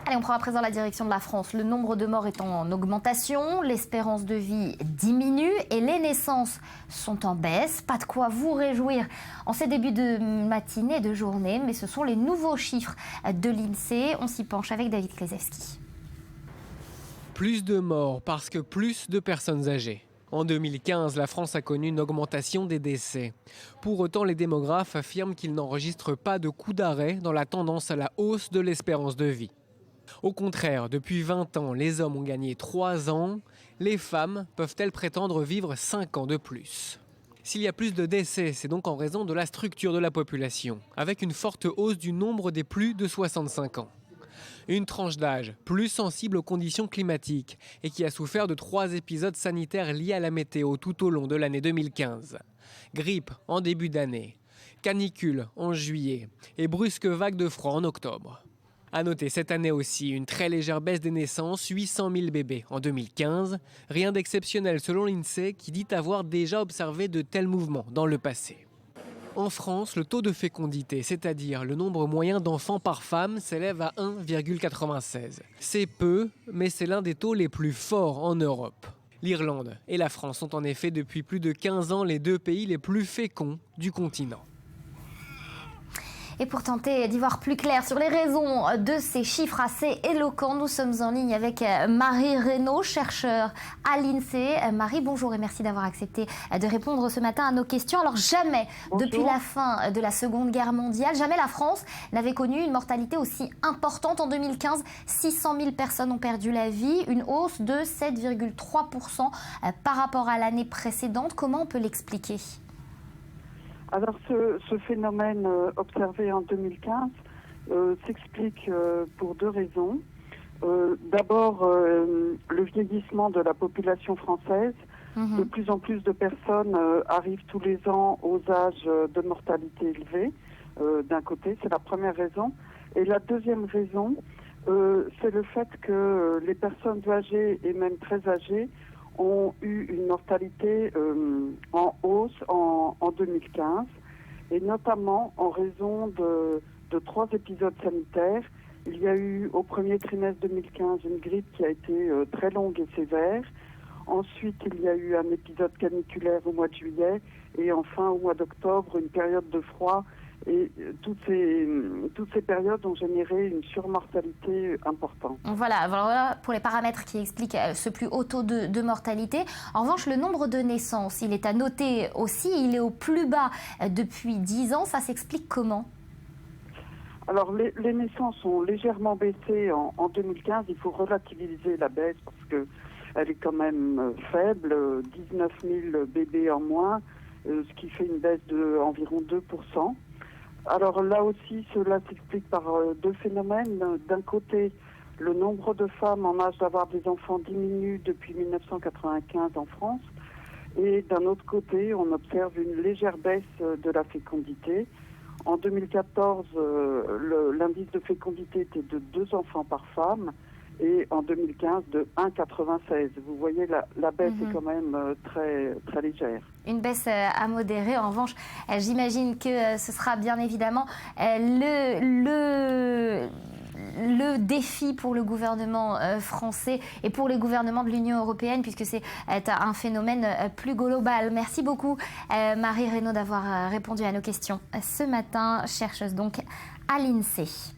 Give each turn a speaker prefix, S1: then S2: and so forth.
S1: Allez, on prend à présent la direction de la France. Le nombre de morts est en augmentation, l'espérance de vie diminue et les naissances sont en baisse. Pas de quoi vous réjouir en ces débuts de matinée et de journée, mais ce sont les nouveaux chiffres de l'INSEE. On s'y penche avec David Klezewski.
S2: Plus de morts parce que plus de personnes âgées. En 2015, la France a connu une augmentation des décès. Pour autant, les démographes affirment qu'ils n'enregistrent pas de coup d'arrêt dans la tendance à la hausse de l'espérance de vie. Au contraire, depuis 20 ans, les hommes ont gagné 3 ans. Les femmes peuvent-elles prétendre vivre 5 ans de plus ? S'il y a plus de décès, c'est donc en raison de la structure de la population, avec une forte hausse du nombre des plus de 65 ans. Une tranche d'âge plus sensible aux conditions climatiques et qui a souffert de 3 épisodes sanitaires liés à la météo tout au long de l'année 2015. Grippe en début d'année, canicule en juillet et brusque vague de froid en octobre. À noter cette année aussi une très légère baisse des naissances, 800 000 bébés en 2015. Rien d'exceptionnel selon l'INSEE qui dit avoir déjà observé de tels mouvements dans le passé. En France, le taux de fécondité, c'est-à-dire le nombre moyen d'enfants par femme, s'élève à 1,96. C'est peu, mais c'est l'un des taux les plus forts en Europe. L'Irlande et la France sont en effet depuis plus de 15 ans les 2 pays les plus féconds du continent.
S1: Et pour tenter d'y voir plus clair sur les raisons de ces chiffres assez éloquents, nous sommes en ligne avec Marie Reynaud, chercheure à l'INSEE. Marie, bonjour et merci d'avoir accepté de répondre ce matin à nos questions. Alors jamais, depuis la fin de la Seconde Guerre mondiale, jamais la France n'avait connu une mortalité aussi importante. En 2015, 600 000 personnes ont perdu la vie, une hausse de 7,3% par rapport à l'année précédente. Comment on peut l'expliquer ?
S3: Alors ce phénomène observé en 2015 s'explique pour 2 raisons. D'abord, le vieillissement de la population française. De plus en plus de personnes arrivent tous les ans aux âges de mortalité élevés. D'un côté, c'est la première raison. Et la deuxième raison, c'est le fait que les personnes âgées et même très âgées ont eu une mortalité en hausse en 2015, et notamment en raison de 3 épisodes sanitaires. Il y a eu au premier trimestre 2015 une grippe qui a été très longue et sévère. Ensuite, il y a eu un épisode caniculaire au mois de juillet, et enfin au mois d'octobre, une période de froid. Et toutes ces périodes ont généré une surmortalité importante.
S1: Voilà pour les paramètres qui expliquent ce plus haut taux de mortalité. En revanche, le nombre de naissances, il est à noter aussi, il est au plus bas depuis 10 ans. Ça s'explique comment ?
S3: Alors, les naissances ont légèrement baissé en 2015. Il faut relativiser la baisse parce qu'elle est quand même faible. 19 000 bébés en moins, ce qui fait une baisse d'environ 2%. Alors là aussi, cela s'explique par 2 phénomènes. D'un côté, le nombre de femmes en âge d'avoir des enfants diminue depuis 1995 en France. Et d'un autre côté, on observe une légère baisse de la fécondité. En 2014, l'indice de fécondité était de 2 enfants par femme. Et en 2015, de 1,96. Vous voyez, la baisse est quand même très, très légère.
S1: Une baisse à modérer. En revanche, j'imagine que ce sera bien évidemment le défi pour le gouvernement français et pour les gouvernements de l'Union européenne, puisque c'est un phénomène plus global. Merci beaucoup, Marie Reynaud, d'avoir répondu à nos questions ce matin, chercheuse donc à l'INSEE.